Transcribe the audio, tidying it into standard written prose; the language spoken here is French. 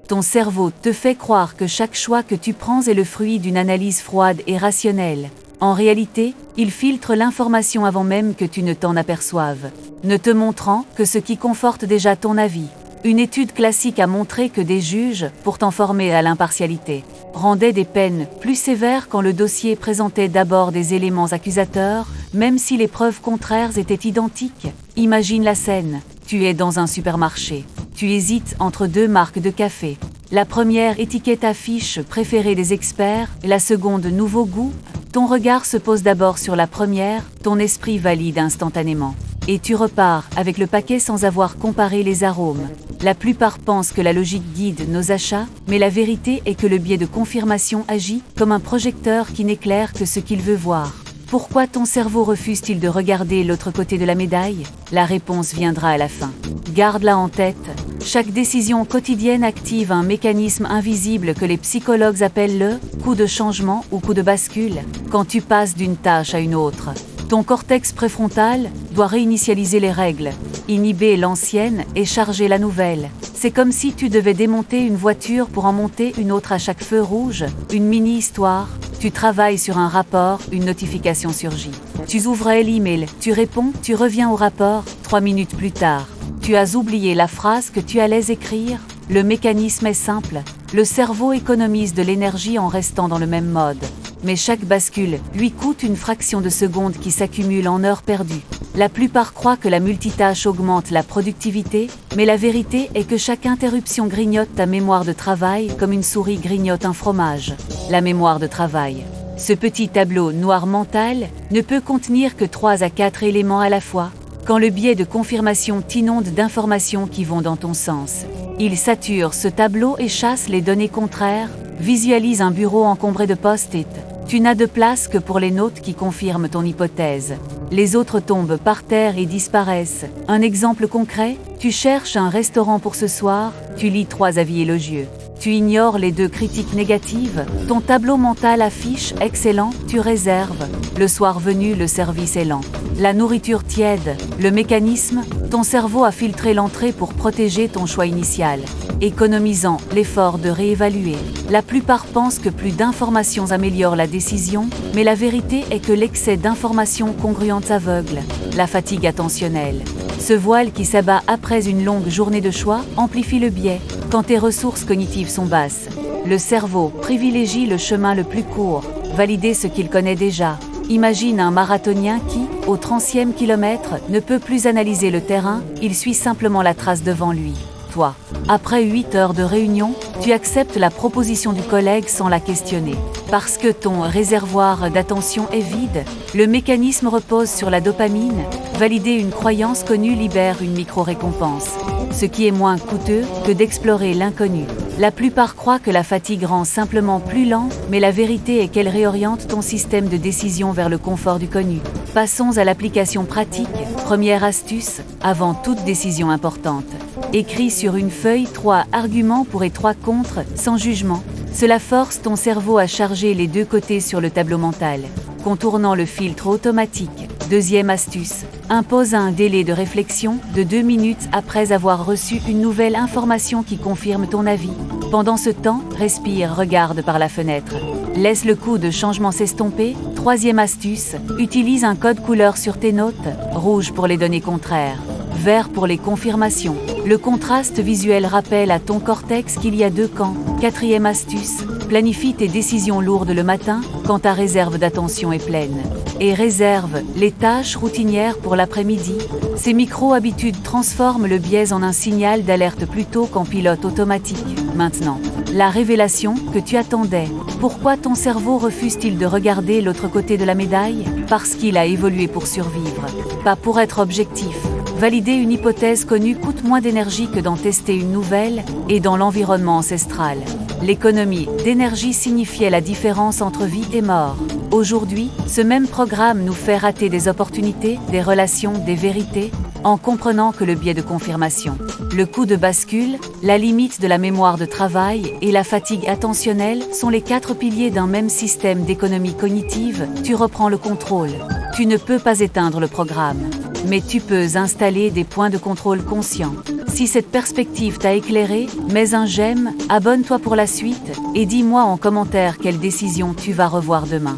Ton cerveau te fait croire que chaque choix que tu prends est le fruit d'une analyse froide et rationnelle. En réalité, il filtre l'information avant même que tu ne t'en aperçoives, ne te montrant que ce qui conforte déjà ton avis. Une étude classique a montré que des juges, pourtant formés à l'impartialité, rendaient des peines plus sévères quand le dossier présentait d'abord des éléments accusateurs, même si les preuves contraires étaient identiques. Imagine la scène. Tu es dans un supermarché. Tu hésites entre deux marques de café. La première étiquette affiche préférée des experts, la seconde nouveau goût. Ton regard se pose d'abord sur la première, ton esprit valide instantanément. Et tu repars avec le paquet sans avoir comparé les arômes. La plupart pensent que la logique guide nos achats, mais la vérité est que le biais de confirmation agit comme un projecteur qui n'éclaire que ce qu'il veut voir. Pourquoi ton cerveau refuse-t-il de regarder l'autre côté de la médaille? La réponse viendra à la fin. Garde-la en tête. Chaque décision quotidienne active un mécanisme invisible que les psychologues appellent le coup de changement ou coup de bascule, quand tu passes d'une tâche à une autre. Ton cortex préfrontal doit réinitialiser les règles, inhiber l'ancienne et charger la nouvelle. C'est comme si tu devais démonter une voiture pour en monter une autre à chaque feu rouge, une mini-histoire. Tu travailles sur un rapport, une notification surgit. Tu ouvres l'email, tu réponds, tu reviens au rapport, 3 minutes plus tard. Tu as oublié la phrase que tu allais écrire. Le mécanisme est simple. Le cerveau économise de l'énergie en restant dans le même mode. Mais chaque bascule lui coûte une fraction de seconde qui s'accumule en heures perdues. La plupart croient que la multitâche augmente la productivité, mais la vérité est que chaque interruption grignote ta mémoire de travail comme une souris grignote un fromage. La mémoire de travail. Ce petit tableau noir mental ne peut contenir que 3 à 4 éléments à la fois. Quand le biais de confirmation t'inonde d'informations qui vont dans ton sens, il sature ce tableau et chasse les données contraires. Visualise un bureau encombré de post-it. Tu n'as de place que pour les notes qui confirment ton hypothèse. Les autres tombent par terre et disparaissent. Un exemple concret, tu cherches un restaurant pour ce soir, tu lis 3 avis élogieux. Tu ignores les 2 critiques négatives, ton tableau mental affiche « excellent », tu réserves. Le soir venu, le service est lent. La nourriture tiède, le mécanisme, ton cerveau a filtré l'entrée pour protéger ton choix initial, économisant l'effort de réévaluer. La plupart pensent que plus d'informations améliorent la décision, mais la vérité est que l'excès d'informations congruentes aveugle. La fatigue attentionnelle. Ce voile qui s'abat après une longue journée de choix amplifie le biais. Quand tes ressources cognitives sont basses, le cerveau privilégie le chemin le plus court, valider ce qu'il connaît déjà. Imagine un marathonien qui, au 30e kilomètre, ne peut plus analyser le terrain, il suit simplement la trace devant lui. Toi, après 8 heures de réunion, tu acceptes la proposition du collègue sans la questionner. Parce que ton réservoir d'attention est vide, le mécanisme repose sur la dopamine. Valider une croyance connue libère une micro-récompense, ce qui est moins coûteux que d'explorer l'inconnu. La plupart croient que la fatigue rend simplement plus lent, mais la vérité est qu'elle réoriente ton système de décision vers le confort du connu. Passons à l'application pratique. Première astuce, avant toute décision importante. Écris sur une feuille 3 arguments pour et 3 contre, sans jugement. Cela force ton cerveau à charger les 2 côtés sur le tableau mental, contournant le filtre automatique. Deuxième astuce, impose un délai de réflexion de 2 minutes après avoir reçu une nouvelle information qui confirme ton avis. Pendant ce temps, respire, regarde par la fenêtre. Laisse le coup de changement s'estomper. Troisième astuce, utilise un code couleur sur tes notes, rouge pour les données contraires, vert pour les confirmations. Le contraste visuel rappelle à ton cortex qu'il y a 2 camps. Quatrième astuce, planifie tes décisions lourdes le matin quand ta réserve d'attention est pleine. Et réserve les tâches routinières pour l'après-midi. Ces micro-habitudes transforment le biais en un signal d'alerte plutôt qu'en pilote automatique. Maintenant, la révélation que tu attendais. Pourquoi ton cerveau refuse-t-il de regarder l'autre côté de la médaille? Parce qu'il a évolué pour survivre, pas pour être objectif. Valider une hypothèse connue coûte moins d'énergie que d'en tester une nouvelle, et dans l'environnement ancestral. L'économie d'énergie signifiait la différence entre vie et mort. Aujourd'hui, ce même programme nous fait rater des opportunités, des relations, des vérités, en comprenant que le biais de confirmation, le coup de bascule, la limite de la mémoire de travail et la fatigue attentionnelle sont les 4 piliers d'un même système d'économie cognitive. Tu reprends le contrôle. Tu ne peux pas éteindre le programme, mais tu peux installer des points de contrôle conscients. Si cette perspective t'a éclairé, mets un j'aime, abonne-toi pour la suite, et dis-moi en commentaire quelle décision tu vas revoir demain.